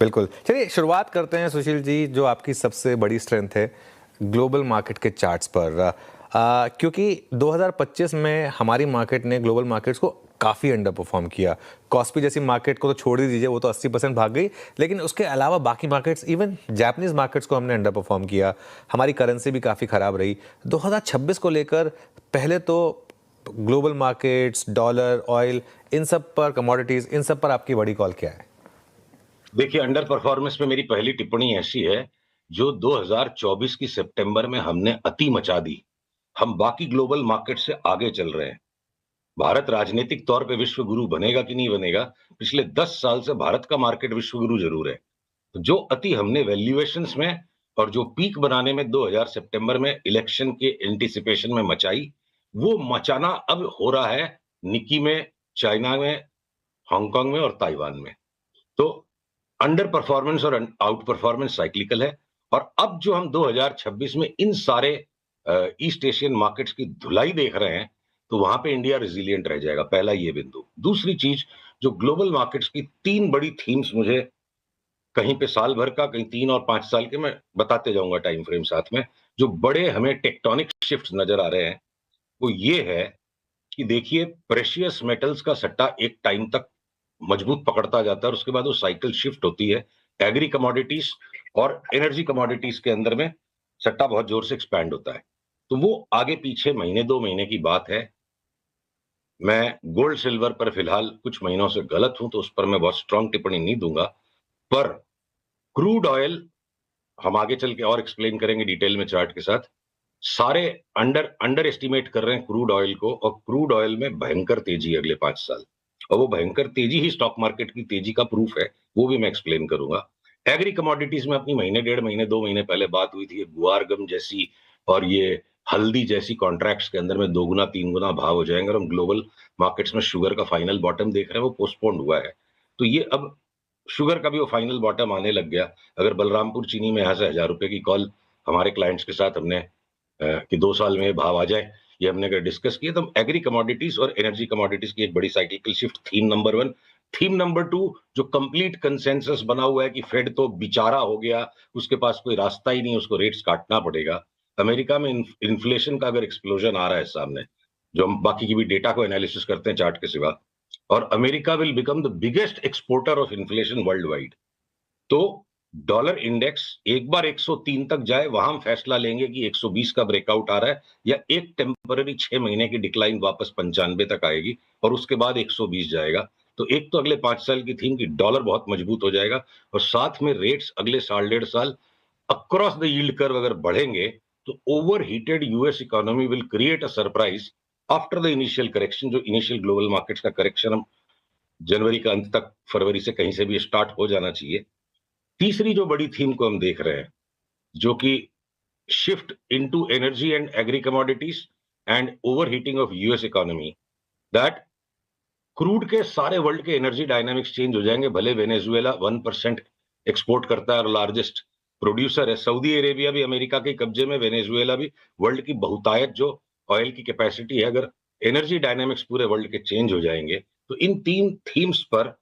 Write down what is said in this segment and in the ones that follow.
बिल्कुल। चलिए शुरुआत करते हैं सुशील जी, जो आपकी सबसे बड़ी स्ट्रेंथ है ग्लोबल मार्केट के चार्ट्स पर। क्योंकि 2025 में हमारी मार्केट ने ग्लोबल मार्केट्स को काफ़ी अंडर परफॉर्म किया। कॉस्पी जैसी मार्केट को तो छोड़ ही दीजिए, वो तो 80% भाग गई, लेकिन उसके अलावा बाकी मार्केट्स, इवन जापानीज मार्केट्स को हमने अंडर परफॉर्म किया। हमारी करेंसी भी काफ़ी ख़राब रही। 2026 को लेकर पहले तो ग्लोबल मार्केट्स, डॉलर, ऑयल, इन सब पर, कमोडिटीज़, इन सब पर आपकी बड़ी कॉल क्या है? देखिए, अंडर परफॉर्मेंस में मेरी पहली टिप्पणी ऐसी है, जो 2024 की सितंबर में हमने अति मचा दी। हम बाकी ग्लोबल मार्केट से आगे चल रहे हैं। भारत राजनीतिक तौर पे विश्व गुरु बनेगा कि नहीं बनेगा, पिछले 10 साल से भारत का मार्केट विश्व गुरु जरूर है। तो जो अति हमने वैल्यूएशंस में और जो पीक बनाने में 2000 सितंबर में इलेक्शन के एंटीसिपेशन में मचाई, वो मचाना अब हो रहा है निकी में, चाइना में, हांगकांग में और ताइवान में। तो अंडर परफॉर्मेंस और आउट परफॉर्मेंस साइक्लिकल है। और अब जो हम 2026 में इन सारे ईस्ट एशियन मार्केट्स की धुलाई देख रहे हैं, तो वहां पे इंडिया रेजिलिएंट रह जाएगा। पहला ये बिंदु। दूसरी चीज, जो ग्लोबल मार्केट्स की तीन बड़ी थीम्स मुझे कहीं पे साल भर का, कहीं 3 और 5 साल के, मैं बताते जाऊंगा टाइम फ्रेम साथ में, जो बड़े हमें टेक्टोनिक शिफ्ट नजर आ रहे हैं, वो ये है कि देखिए, प्रेशियस मेटल्स का सट्टा एक टाइम तक मजबूत पकड़ता जाता है और उसके बाद वो साइकिल शिफ्ट होती है। एग्री कमोडिटीज और एनर्जी कमोडिटीज के अंदर में सट्टा बहुत जोर से एक्सपैंड होता है। तो वो आगे पीछे महीने 2 महीने की बात है। मैं गोल्ड सिल्वर पर फिलहाल कुछ महीनों से गलत हूं, तो उस पर मैं बहुत स्ट्रांग टिप्पणी नहीं दूंगा। पर क्रूड ऑयल हम आगे चल के और एक्सप्लेन करेंगे डिटेल में चार्ट के साथ। सारे अंडर एस्टिमेट कर रहे हैं क्रूड ऑयल को, और क्रूड ऑयल में भयंकर तेजी है अगले 5 साल। और वो भयंकर तेजी ही स्टॉक मार्केट की तेजी का प्रूफ है, वो भी मैं एक्सप्लेन करूंगा। एग्री कमोडिटीज में अपनी महीने 1.5 महीने 2 महीने पहले बात हुई थी, ये गुआर गम जैसी और ये हल्दी जैसी कॉन्ट्रैक्ट्स के अंदर में 2 गुना 3 गुना भाव हो जाएंगे। और हम ग्लोबल मार्केट्स में शुगर का फाइनल बॉटम देख रहे हैं, वो पोस्टपोन्ड हुआ है। तो ये अब शुगर का भी वो फाइनल बॉटम आने लग गया। अगर बलरामपुर चीनी में यहाँ से 1,000 रुपए की कॉल हमारे क्लाइंट्स के साथ हमने कि 2 साल में भाव आ जाए, ये हमने अगर डिस्कस किया, तो एग्री कमोडिटीज और एनर्जी कमोडिटीज की एक बड़ी cyclical shift, theme number 1। Theme number 2, जो कंप्लीट कंसेंसस बना हुआ है कि फेड तो बेचारा हो गया, उसके पास कोई रास्ता ही नहीं, उसको रेट्स काटना पड़ेगा। अमेरिका में इन्फ्लेशन का अगर एक्सप्लोजन आ रहा है सामने, जो हम बाकी की भी डेटा को एनालिसिस करते हैं चार्ट के सिवा, और America will become the biggest exporter of inflation world wide. तो डॉलर इंडेक्स एक बार 103 तक जाए, वहां हम फैसला लेंगे कि 120 का ब्रेकआउट आ रहा है, या एक टेम्पररी 6 महीने की डिक्लाइन वापस 95 तक आएगी और उसके बाद 120 जाएगा। तो एक तो अगले 5 साल की थीम कि डॉलर बहुत मजबूत हो जाएगा, और साथ में रेट्स अगले साल 1.5 साल अक्रॉस द यील्ड कर्व अगर बढ़ेंगे, तो over heated US economy will create a surprise after the initial correction. जो इनिशियल ग्लोबल मार्केट्स का करेक्शन हम जनवरी का अंत तक, फरवरी से कहीं से भी स्टार्ट हो जाना चाहिए। तीसरी जो बड़ी थीम को हम देख रहे हैं, जो कि shift into energy and agree commodities and overheating of US economy, that crude के सारे वर्ल्ड के एनर्जी डायनामिक्स चेंज हो जाएंगे। भले वेनेजुएला 1% एक्सपोर्ट करता है और लार्जेस्ट प्रोड्यूसर है, सऊदी अरेबिया भी अमेरिका के कब्जे में, वेनेजुएला भी, वर्ल्ड की बहुतायत जो ऑयल की कैपेसिटी है, अगर एनर्जी डायनामिक्स पूरे वर्ल्ड के चेंज हो जाएंगे, तो इन तीन थीम्स पर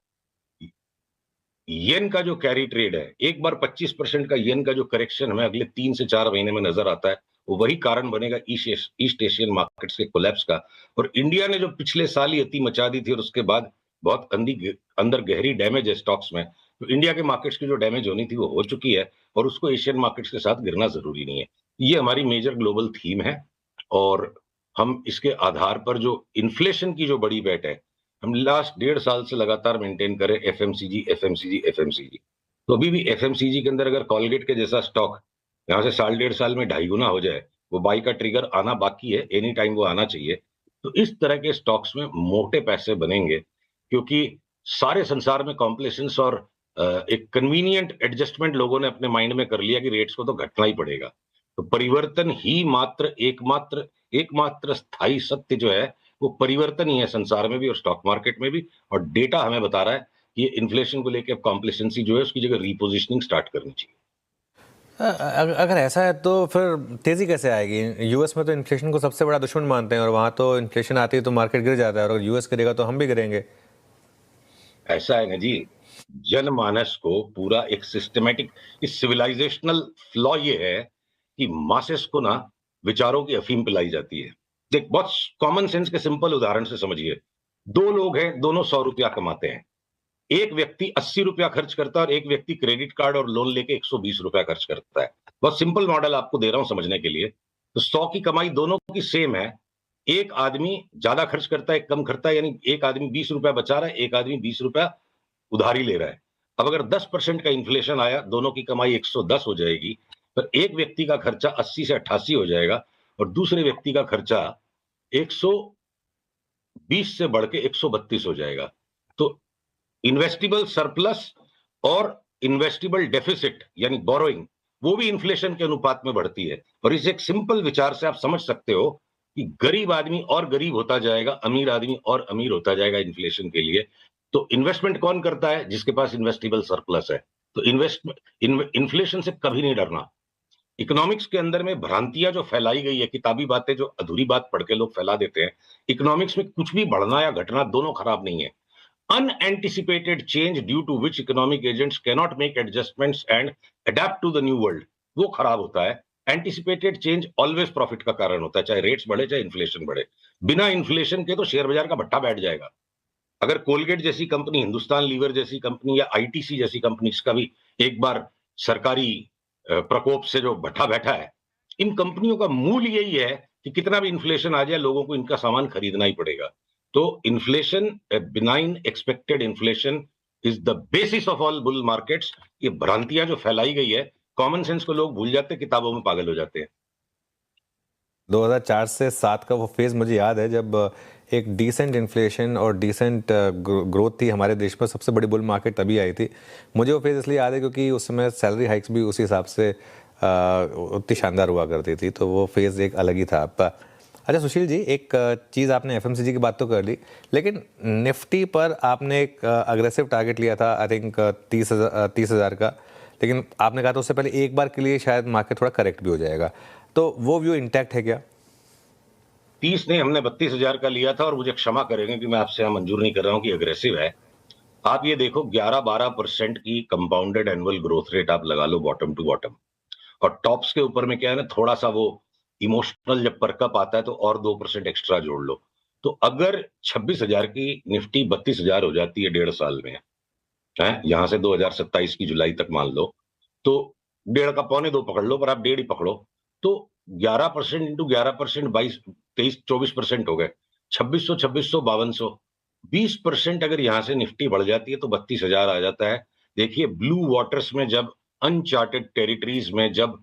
येन का जो कैरी ट्रेड है, एक बार 25% का येन का जो करेक्शन हमें अगले 3 से 4 महीने में नजर आता है, वो वही कारण बनेगा ईस्ट एशियन मार्केट्स के कोलैप्स का। और इंडिया ने जो पिछले साल ही अति मचा दी थी और उसके बाद बहुत अंदर गहरी डैमेज है स्टॉक्स में, तो इंडिया के मार्केट्स की जो डैमेज होनी थी वो हो चुकी है, और उसको एशियन मार्केट्स के साथ गिरना जरूरी नहीं है। ये हमारी मेजर ग्लोबल थीम है। और हम इसके आधार पर जो इन्फ्लेशन की जो बड़ी बेट है, हम लास्ट 1.5 साल से लगातार मेंटेन करें एफएमसीजी एफएमसीजी एफएमसीजी। तो अभी भी एफएमसीजी के अंदर अगर कॉलगेट के जैसा स्टॉक यहां से साल 1.5 साल में 2.5 गुना हो जाए, वो बाई का ट्रिगर आना बाकी है, एनी टाइम वो आना चाहिए। तो इस तरह के स्टॉक्स में मोटे पैसे बनेंगे, क्योंकि सारे संसार में कॉम्प्लेसेंस और एक कन्वीनियंट एडजस्टमेंट लोगों ने अपने माइंड में कर लिया कि रेट्स को तो घटना ही पड़ेगा। तो परिवर्तन ही मात्र एकमात्र एकमात्र स्थायी सत्य जो है, वो परिवर्तन ही है संसार में भी और स्टॉक मार्केट में भी। और डेटा हमें बता रहा है कि इन्फ्लेशन को लेकर कॉम्प्लेसेंसी जो है, उसकी जगह रीपोजिशनिंग स्टार्ट करनी चाहिए। अगर ऐसा है तो फिर तेजी कैसे आएगी? यूएस में तो इन्फ्लेशन को सबसे बड़ा दुश्मन मानते हैं, और वहां तो इन्फ्लेशन आती है तो मार्केट गिर जाता है, और अगर यूएस गिरेगा तो हम भी गिरेंगे। ऐसा है ना जी, जनमानस को पूरा एक सिस्टमैटिक, इस सिविलाइजेशनल फ्लॉ ये है कि मासेस को ना विचारों की अफीम पिलाई जाती है। देख, बहुत कॉमन सेंस के सिंपल उदाहरण से समझिए। दो लोग हैं, दोनों 100 रुपया कमाते हैं। एक व्यक्ति 80 रुपया खर्च करता है और एक व्यक्ति क्रेडिट कार्ड और लोन लेके 120 रुपया खर्च करता है। बहुत सिंपल मॉडल आपको दे रहा हूं समझने के लिए। तो 100 की कमाई दोनों की सेम है। एक आदमी ज्यादा खर्च करता है, कम करता है, यानी एक आदमी 20 रुपया बचा रहा है, एक आदमी 20 रुपया उधारी ले रहा है। अब अगर 10% का इन्फ्लेशन आया, दोनों की कमाई 110 हो जाएगी, पर एक व्यक्ति का खर्चा 80 से 88 हो जाएगा और दूसरे व्यक्ति का खर्चा 120 से बढ़ के 132 हो जाएगा। तो इन्वेस्टिबल सरप्लस और इन्वेस्टिबल डेफिसिट यानी बोरोइंग, वो भी इन्फ्लेशन के अनुपात में बढ़ती है। और इस एक सिंपल विचार से आप समझ सकते हो कि गरीब आदमी और गरीब होता जाएगा, अमीर आदमी और अमीर होता जाएगा इन्फ्लेशन के लिए। तो इन्वेस्टमेंट कौन करता है? जिसके पास इन्वेस्टिबल सरप्लस है। तो इन्फ्लेशन से कभी नहीं डरना। इकोनॉमिक्स के अंदर में भ्रांतियां जो फैलाई गई है, किताबी बातें जो अधूरी बात पढ़ के लोग फैला देते हैं, इकोनॉमिक्स में कुछ भी बढ़ना या घटना दोनों खराब नहीं है। Unanticipated change due to which economic agents cannot make adjustments and adapt to the new world, वो खराब होता है। एंटिसिपेटेड चेंज ऑलवेज प्रॉफिट का कारण होता है, चाहे रेट्स बढ़े चाहे इन्फ्लेशन बढ़े। बिना इन्फ्लेशन के तो शेयर बाजार का भट्टा बैठ जाएगा। अगर कोलगेट जैसी कंपनी, हिंदुस्तान लीवर जैसी कंपनी या आईटीसी जैसी कंपनी का भी एक बार सरकारी प्रकोप से जो भट्टा बैठा है, इन कंपनियों का मूल यही है कि कितना भी इन्फ्लेशन आ जाए, लोगों को इनका सामान खरीदना ही पड़ेगा। तो inflation, benign expected inflation is the basis of all bull markets. ये भ्रांतियां जो फैलाई गई है, कॉमन सेंस को लोग भूल जाते हैं, किताबों में पागल हो जाते हैं। 2004 से 7 का वो फेज़ मुझे याद है जब एक डिसेंट इन्फ्लेशन और डिसेंट ग्रोथ थी हमारे देश में। सबसे बड़ी बुल मार्केट तभी आई थी। मुझे वो फेज़ इसलिए याद है क्योंकि उस समय सैलरी हाइक्स भी उसी हिसाब से उतनी शानदार हुआ करती थी, तो वो फेज़ एक अलग ही था आपका। अच्छा सुशील जी, एक चीज़ आपने एफएमसीजी की बात तो कर ली, लेकिन निफ्टी पर आपने एक अग्रेसिव टारगेट लिया था, आई थिंक 30,000 का, लेकिन आपने कहा था उससे पहले एक बार के लिए शायद मार्केट थोड़ा करेक्ट भी हो जाएगा, तो वो व्यू इंटैक्ट है क्या? 30 नहीं, हमने 32,000 का लिया था। और मुझे क्षमा करेंगे कि मैं आपसे यहाँ मंजूर नहीं कर रहा हूँ कि अग्रेसिव है। आप ये देखो, 11-12% की कंपाउंडेड एनुअल ग्रोथ रेट आप लगा लो बॉटम टू बॉटम। और टॉप्स के ऊपर में क्या है ना, थोड़ा सा वो इमोशनल जब परकअप आता है तो और 2% एक्स्ट्रा जोड़ लो। तो अगर 26,000 की निफ्टी 32,000 हो जाती है 1.5 साल में, है यहां से 2027 की जुलाई तक मान लो, तो 1.5 का 2.25 पकड़ लो, पर आप 1.5 ही पकड़ो। तो 11% इंटू 11%, 22, 23, 24% हो गए। 2600, 2600, 5200, 20% अगर यहां से निफ्टी बढ़ जाती है तो 32,000 आ जाता है। देखिए, ब्लू वाटर्स में जब, अनचार्टेड टेरिटरीज में जब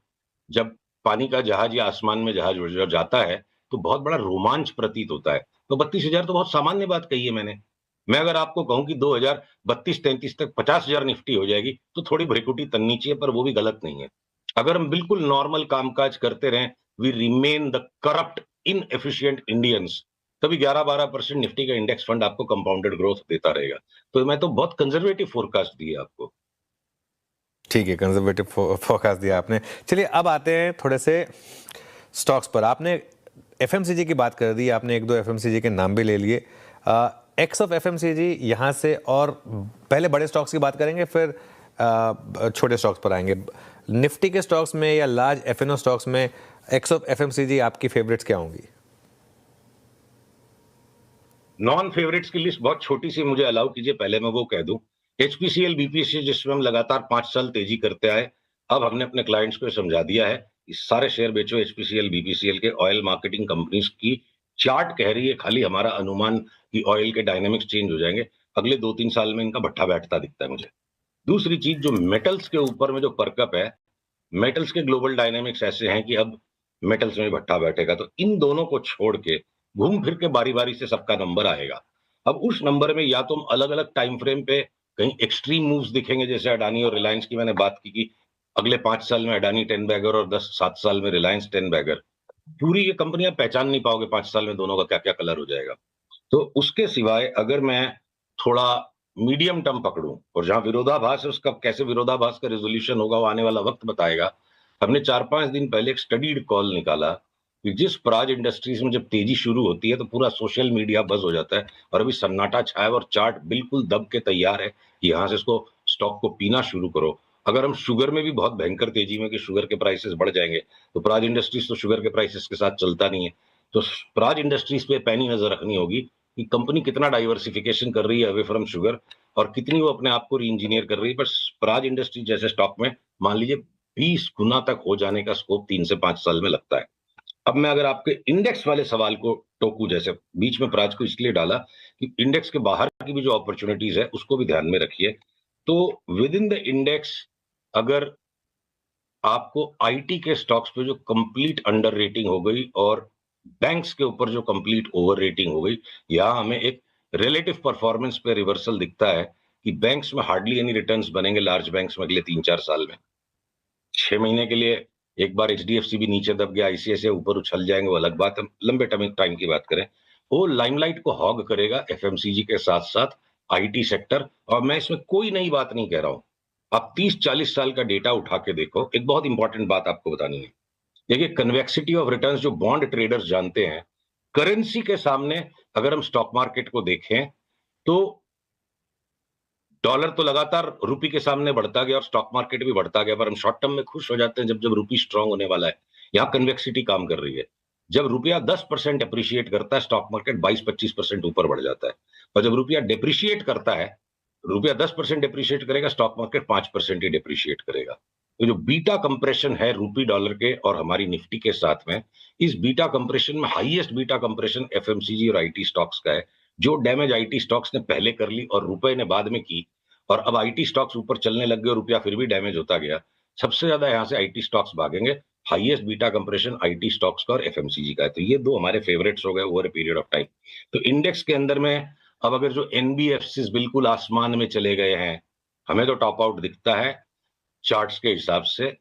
जब पानी का जहाज या आसमान में जहाज उड़ जाता है, तो बहुत बड़ा रोमांच प्रतीत होता है। तो 32,000 तो बहुत सामान्य बात कही है मैंने। मैं अगर आपको कहूं कि 2032-33 तक 50,000 निफ्टी हो जाएगी, तो थोड़ी भ्रिकुटी तननी चाहिए, पर वो भी गलत नहीं है। अगर हम बिल्कुल नॉर्मल कामकाज करते रहें, we remain the corrupt inefficient Indians, तभी 11-12% निफ्टी का इंडेक्स फंड आपको कंपाउंडेड ग्रोथ देता रहेगा। तो मैं तो बहुत कंजर्वेटिव फोरकास्ट दी है आपको। ठीक है, कंजर्वेटिव फोरकास्ट दिया आपने। चलिए अब आते हैं थोड़े से स्टॉक्स पर। आपने एफएमसीजी की बात कर दी, आपने एक दो एफएमसीजी के नाम भी ले लिए। एक्स ऑफ एफएमसीजी यहाँ से, और पहले बड़े स्टॉक्स की बात करेंगे, फिर छोटे स्टॉक्स पर आएंगे। निफ्टी के स्टॉक्स में या लार्ज एफएनओ स्टॉक्स में एक्स ऑफ एफएमसीजी आपकी फेवरेट्स क्या होंगी? नॉन फेवरेट्स की लिस्ट बहुत छोटी सी मुझे अलाउ कीजिए, पहले मैं वो कह दूं। एचपीसीएल, बीपीसीएल, जिसमें हम लगातार 5 साल तेजी करते आए, अब हमने अपने क्लाइंट्स को समझा दिया है, इस सारे शेयर बेचो। एचपीसीएल, बीपीसीएल के ऑयल मार्केटिंग कंपनीज की चार्ट कह रही है, खाली हमारा अनुमान कि ऑयल के डायनेमिक्स चेंज हो जाएंगे। अगले 2-3 साल में इनका भट्ठा बैठता दिखता है मुझे। दूसरी चीज, जो मेटल्स के ऊपर में जो परकअप है, मेटल्स के ग्लोबल डायनेमिक्स ऐसे हैं कि अब मेटल्स में भट्टा बैठेगा। तो इन दोनों को छोड़ के घूम फिर के बारी बारी से सबका नंबर आएगा। अब उस नंबर में या तो हम अलग अलग टाइम फ्रेम पे कहीं एक्सट्रीम मूव्स दिखेंगे, जैसे अडानी और रिलायंस की मैंने बात की कि अगले 5 साल में अडानी 10 बैगर और 7 साल में रिलायंस 10 बैगर। पूरी ये कंपनियां पहचान नहीं पाओगे 5 साल में दोनों का क्या क्या कलर हो जाएगा। तो उसके सिवाय अगर मैं थोड़ा मीडियम टर्म पकड़ूं, और जहां विरोधाभास है उसका कैसे विरोधाभास का रेजोल्यूशन होगा वो आने वाला वक्त बताएगा। हमने 4-5 दिन पहले एक स्टडीड कॉल निकाला कि जिस प्राज इंडस्ट्रीज में जब तेजी शुरू होती है तो पूरा सोशल मीडिया बज हो जाता है, और अभी सन्नाटा छाया और चार्ट बिल्कुल दब के तैयार है कि यहां से इसको स्टॉक को पीना शुरू करो। अगर हम शुगर में भी बहुत भयंकर तेजी में कि शुगर के प्राइसेस बढ़ जाएंगे, तो प्राज इंडस्ट्रीज तो शुगर के प्राइसेस के साथ चलता नहीं है। तो प्राज इंडस्ट्रीज पे पैनी नजर रखनी होगी कि कंपनी कितना डाइवर्सिफिकेशन कर रही है अवे फ्रॉम शुगर, और कितनी वो अपने आप को री इंजीनियर कर रही है। बस प्राज इंडस्ट्रीज जैसे स्टॉक में मान लीजिए 20 गुना तक हो जाने का स्कोप 3 से 5 साल में लगता है। अब मैं अगर आपके इंडेक्स वाले सवाल को टोकू, जैसे बीच में प्राज को इसलिए डाला कि इंडेक्स के बाहर की भी जो अपॉर्चुनिटीज है उसको भी ध्यान में रखिए। तो विद इन द इंडेक्स अगर आपको आईटी के स्टॉक्स पे जो कंप्लीट अंडर रेटिंग हो गई और बैंक्स के ऊपर जो कंप्लीट ओवर रेटिंग हो गई, या हमें एक रिलेटिव परफॉर्मेंस पे रिवर्सल दिखता है कि बैंक्स में हार्डली एनी रिटर्न्स बनेंगे लार्ज बैंक्स में अगले 3-4 साल में। 6 महीने के लिए एक बार एचडीएफसी भी नीचे दब गया, आईसीआईसीआई ऊपर उछल जाएंगे, वो अलग बात है। लंबे टाइम की बात करें, वो लाइमलाइट को हॉग करेगा एफएमसीजी के साथ साथ आईटी सेक्टर। और मैं इसमें कोई नई बात नहीं कह रहा हूं, आप 30-40 साल का डेटा उठा के देखो। एक बहुत इंपॉर्टेंट बात आपको बतानी है, देखिए कन्वेक्सिटी ऑफ रिटर्न्स जो बॉन्ड ट्रेडर्स जानते हैं, करेंसी के सामने अगर हम स्टॉक मार्केट को देखें तो डॉलर तो लगातार रुपी के सामने बढ़ता गया और स्टॉक मार्केट भी बढ़ता गया, पर हम शॉर्ट टर्म में खुश हो जाते हैं जब जब रुपी स्ट्रांग होने वाला है। यहाँ कन्वेक्सिटी काम कर रही है। जब रुपया 10% अप्रिशिएट करता है, स्टॉक मार्केट 22-25% ऊपर बढ़ जाता है। और जब रुपया डिप्रिशिएट करता है, रुपया 10% डिप्रिशिएट करेगा, स्टॉक मार्केट 5% ही डिप्रिशिएट करेगा। तो जो बीटा कंप्रेशन है रुपी डॉलर के और हमारी निफ्टी के साथ में, इस बीटा कंप्रेशन में हाईएस्ट बीटा कंप्रेशन एफएमसीजी और आईटी स्टॉक्स का है। जो डैमेज आईटी स्टॉक्स ने पहले कर ली और रुपए ने बाद में की, और अब आईटी स्टॉक्स ऊपर चलने लग गए और रुपया फिर भी डैमेज होता गया। सबसे ज्यादा यहां से आईटी स्टॉक्स भागेंगे। Highest beta compression IT stocks का और एफएमसीजी का है। तो ये दो हमारे फेवरेट्स हो गए over a period of time. तो इंडेक्स के अंदर में अब अगर जो एनबीएफसी बिल्कुल आसमान में चले गए हैं, हमें तो टॉप आउट दिखता है चार्ट्स के हिसाब से।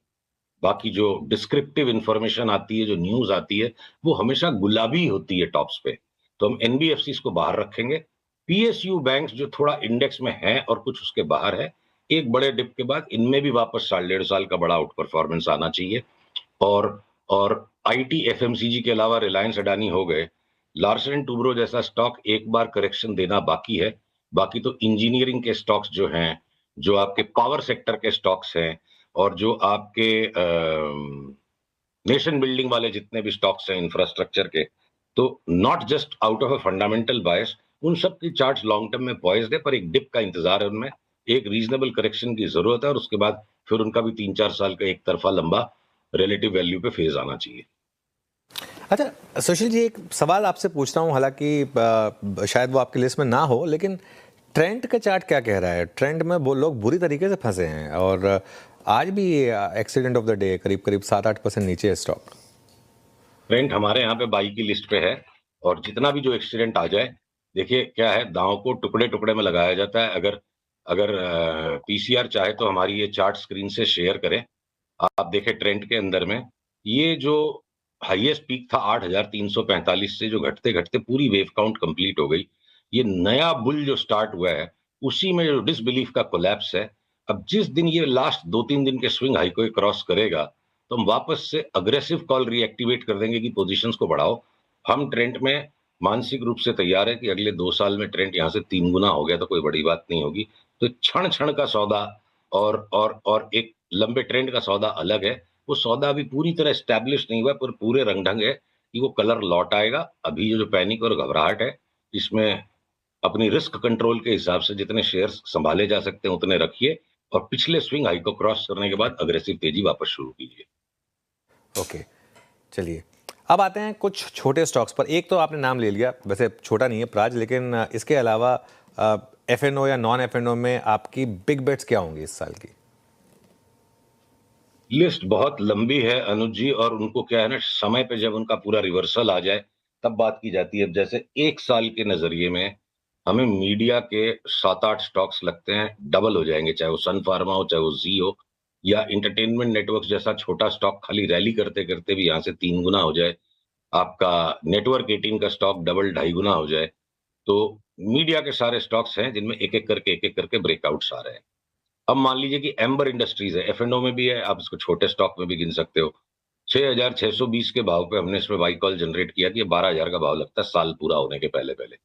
बाकी जो डिस्क्रिप्टिव इंफॉर्मेशन आती है, जो न्यूज आती है, वो हमेशा गुलाबी होती है टॉप्स पे। तो हम एनबीएफसी को बाहर रखेंगे। पीएसयू बैंक्स जो थोड़ा इंडेक्स में है और कुछ उसके बाहर है, एक बड़े डिप के बाद इनमें भी वापस 1.5 साल का बड़ा आउट परफॉर्मेंस आना चाहिए। और और आईटी एफएमसीजी के अलावा रिलायंस अडानी हो गए, लार्सन एंड टूब्रो जैसा स्टॉक एक बार करेक्शन देना बाकी है। बाकी तो इंजीनियरिंग के स्टॉक्स जो हैं, जो आपके पावर सेक्टर के स्टॉक्स हैं, और जो आपके नेशन बिल्डिंग वाले जितने भी स्टॉक्स हैं इंफ्रास्ट्रक्चर के, तो not just out of a fundamental bias, उन सब की चार्ट्स लॉन्ग टर्म में पॉइज्ड है, पर एक डिप का इंतजार है उनमें। एक रीजनेबल करेक्शन की जरूरत है और उसके बाद फिर उनका भी 3-4 साल का एक तरफा लंबा रिलेटिव वैल्यू पे फेज आना चाहिए। अच्छा सुशील जी, एक सवाल आपसे पूछता हूँ, हालांकि शायद वो आपकी लिस्ट में ना हो, लेकिन ट्रेंड का चार्ट क्या कह रहा है? ट्रेंड में वो लोग बुरी तरीके से फंसे हैं और आज भी एक्सीडेंट ऑफ द डे करीब करीब 7-8% नीचे है स्टॉक। ट्रेंड हमारे यहाँ पे बाई की लिस्ट पे है, और जितना भी जो एक्सीडेंट आ जाए, देखिए क्या है, दांव को टुकड़े टुकड़े में लगाया जाता है। अगर अगर पीसीआर चाहे तो हमारी ये चार्ट स्क्रीन से शेयर करें। आप देखें ट्रेंड के अंदर में ये जो हाईएस्ट पीक था 8,345 से, जो घटते घटते पूरी वेव काउंट कंप्लीट हो गई। ये नया बुल जो स्टार्ट हुआ है, उसी में जो डिसबिलीफ का कोलैप्स है। अब जिस दिन ये लास्ट 2-3 दिन के स्विंग हाई को क्रॉस करेगा, तो हम वापस से अग्रेसिव कॉल रीएक्टिवेट कर देंगे कि पोजीशंस को बढ़ाओ। हम ट्रेंड में मानसिक रूप से तैयार है कि अगले 2 साल में ट्रेंड यहाँ से 3 गुना हो गया तो कोई बड़ी बात नहीं होगी। तो क्षण क्षण का सौदा और एक लंबे ट्रेंड का सौदा अलग है। वो सौदा अभी पूरी तरह एस्टैब्लिश नहीं हुआ है, पर पूरे रंग ढंग है कि वो कलर लौट आएगा। अभी जो पैनिक और घबराहट है, इसमें अपनी रिस्क कंट्रोल के हिसाब से जितने शेयर्स संभाले जा सकते हैं उतने रखिए, और पिछले स्विंग हाई को क्रॉस करने के बाद अग्रेसिव तेजी वापस शुरू कीजिए। ओके, चलिए अब आते हैं कुछ छोटे स्टॉक्स पर। एक तो आपने नाम ले लिया, वैसे छोटा नहीं है प्राज, लेकिन इसके अलावा एफएनओ या नॉन एफएनओ में आपकी बिग बेट्स क्या होंगी इस साल की? लिस्ट बहुत लंबी है अनुज जी, और उनको क्या है ना, समय पे जब उनका पूरा रिवर्सल आ जाए तब बात की जाती है। जैसे एक साल के नजरिए में हमें मीडिया के 7-8 स्टॉक्स लगते हैं डबल हो जाएंगे, चाहे वो सन फार्मा हो, चाहे वो जी हो, या इंटरटेनमेंट नेटवर्क जैसा छोटा स्टॉक खाली रैली करते करते भी यहाँ से 3 गुना हो जाए। आपका नेटवर्क 18 का स्टॉक डबल 2.5 गुना हो जाए। तो मीडिया के सारे स्टॉक्स हैं जिनमें एक एक करके ब्रेकआउट्स आ रहे हैं। अब मान लीजिए कि एम्बर इंडस्ट्रीज है, एफएनओ में भी है, आप इसको छोटे स्टॉक में भी गिन सकते हो। 6,620 के भाव पे हमने इसमें बाई कॉल जनरेट किया कि 12,000 का भाव लगता है साल पूरा होने के पहले पहले।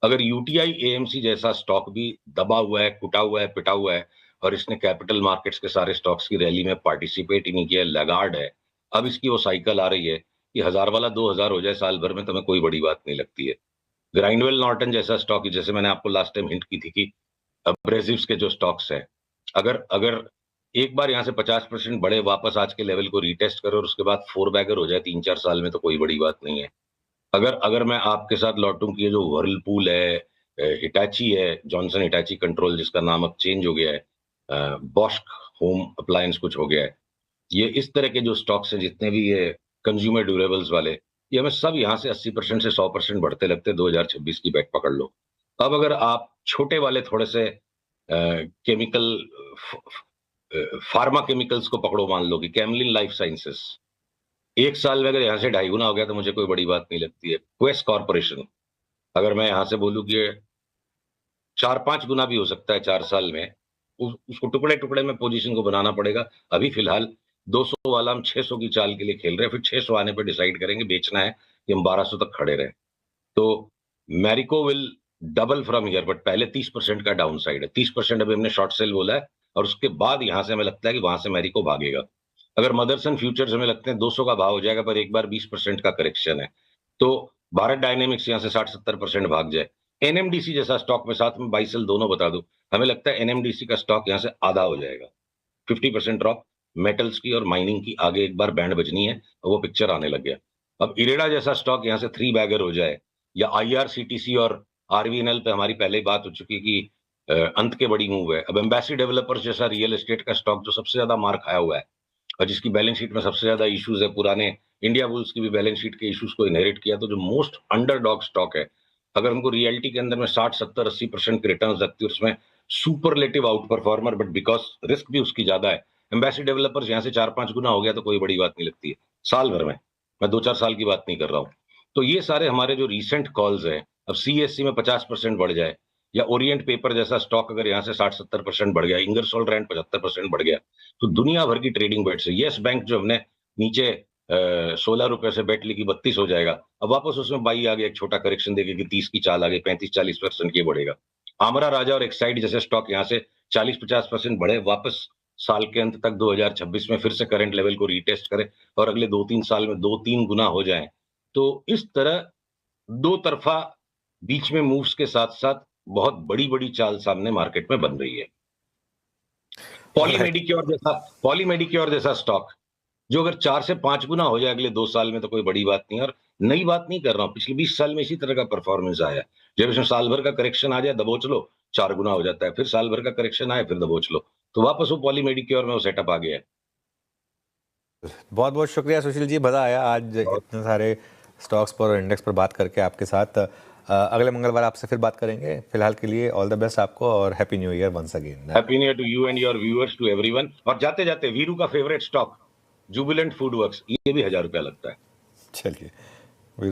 अगर यूटीआई एएमसी जैसा स्टॉक भी दबा हुआ है, कुटा हुआ है, पिटा हुआ है, और इसने कैपिटल मार्केट्स के सारे स्टॉक्स की रैली में पार्टिसिपेट ही नहीं किया, लैगार्ड है। अब इसकी वो साइकिल आ रही है कि 1000 वाला 2000 हो जाए साल भर में, तुम्हें कोई बड़ी बात नहीं लगती है। ग्राइंडवेल नॉर्टन जैसा स्टॉक, जैसे मैंने आपको लास्ट टाइम हिंट की थी कि अब्रेसिव्स के जो स्टॉक्स हैं, अगर अगर एक बार यहाँ से 50% बढ़े, वापस आज के लेवल को रीटेस्ट करे और उसके बाद 4 बैगर हो जाए 3-4 साल में, तो कोई बड़ी बात नहीं है। अगर अगर मैं आपके साथ लौटूं कि ये जो व्हर्लपूल है, हिटाची है, जॉनसन हिटाची कंट्रोल जिसका नाम अब चेंज हो गया है, बॉस्क होम अप्लायंस कुछ हो गया है, ये इस तरह के जो स्टॉक्स हैं, जितने भी ये कंज्यूमर ड्यूरेबल्स वाले, ये हमें सब यहाँ से 80% से 100% बढ़ते लगते हैं। 2026 की बैट पकड़ लो। अब अगर आप छोटे वाले थोड़े से केमिकल फार्मा केमिकल्स को पकड़ो, मान लो कि कैमलिन लाइफ साइंसेस, एक साल में अगर यहाँ से 2.5 गुना हो गया तो मुझे कोई बड़ी बात नहीं लगती है। क्वेस्ट कॉर्पोरेशन, अगर मैं यहाँ से बोलूं कि 4-5 गुना भी हो सकता है 4 साल में, उसको टुकड़े टुकड़े में पोजीशन को बनाना पड़ेगा। अभी फिलहाल 200 वाला हम 600 की चाल के लिए खेल रहे हैं, फिर 600 आने पर डिसाइड करेंगे बेचना है कि हम 1200 तक खड़े रहे। तो Marico will double from here, but पहले 30% का डाउन साइड है। 30% अभी हमने शॉर्ट सेल बोला है, और उसके बाद यहां से हमें लगता है कि वहां से मैरिको भागेगा। अगर मदरसन फ्यूचर्स हमें लगते हैं 200 का भाव हो जाएगा, पर एक बार 20% का करेक्शन है, तो भारत डायनेमिक्स यहां से 60-70% भाग जाए। एनएमडीसी जैसा स्टॉक में साथ में बाइसेल दोनों बता दूं, हमें लगता है एनएमडीसी का स्टॉक यहां से आधा हो जाएगा। 50% ड्रॉप मेटल्स की और माइनिंग की, आगे एक बार बैंड बजनी है और वो पिक्चर आने लग गया। अब इरेडा जैसा स्टॉक यहां से 3 बैगर हो जाए, या आईआरसीटीसी और आरवीएनएल पे हमारी पहले ही बात हो चुकी कि अंत के बड़ी मूव है। अब एम्बेसी डेवलपर्स जैसा रियल एस्टेट का स्टॉक जो सबसे ज्यादा मार खाया हुआ है और जिसकी बैलेंस शीट में सबसे ज्यादा इश्यूज है, पुराने इंडिया बुल्स की भी बैलेंस शीट के इश्यूज को इनहेरिट किया, तो जो मोस्ट अंडरडॉग स्टॉक है, अगर हमको रियलिटी के अंदर में 60-70-80% के रिटर्न लगती है, उसमें superlative out performer, but because risk भी उसकी ज्यादा है। एम्बेसी डेवलपर्स यहाँ से 4-5 गुना हो गया तो कोई बड़ी बात नहीं लगती है साल भर में, मैं 2-4 साल की बात नहीं कर रहा हूँ। तो ये सारे हमारे जो रिसेंट कॉल्स हैं, अब सीएससी में 50% बढ़ जाए, या ओरिएंट पेपर जैसा स्टॉक अगर यहाँ से 60-70% बढ़ गया, इंगरसोल रैंड 75% बढ़ गया, तो दुनिया भर की ट्रेडिंग बेट्स है। यस बैंक जो हमने नीचे 16 रुपए से बेट ली कि 32 हो जाएगा, अब वापस उसमें बाई आ गया, एक छोटा करेक्शन देके कि 30 की चाल आ गई, 35-40% की बढ़ेगा। आमरा राजा और एक्साइड जैसे स्टॉक यहाँ से 40-50% बढ़े, वापस साल के अंत तक 2026 में फिर से करंट लेवल को रीटेस्ट करे और अगले 2-3 साल में 2-3 गुना हो जाए। तो इस तरह दो तरफा बीच में मूव्स के साथ साथ बहुत बड़ी बड़ी चाल सामने मार्केट में बन रही है। ऑलराइट। पॉलीमेडिक्योर जैसा स्टॉक जो अगर 4 से 5 गुना हो जाए अगले 2 साल में, तो कोई बड़ी बात नहीं है। और नई बात नहीं कर रहा हूं, पिछले 20 साल में इसी तरह का परफॉर्मेंस आया है। जब इसमें साल भर का करेक्शन आ जाए, दबोच लो, 4 गुना हो जाता है, फिर साल भर का करेक्शन आए, फिर दबोच लो, तो वापस वो पॉलीमेडिक्योर में वो सेटअप आ गया है। बहुत बहुत शुक्रिया सुशील जी, मज़ा आया आज इतने सारे स्टॉक्स पर और इंडेक्स पर बात करके आपके साथ। अगले मंगलवार आपसे फिर बात करेंगे। फिलहाल के लिए ऑल द बेस्ट आपको और happy new year once again. Happy new year to you and your viewers, to everyone. और जाते जाते वीरू का favourite stock Jubilant Food Works, ये भी 1000 रुपया लगता है। चलिए।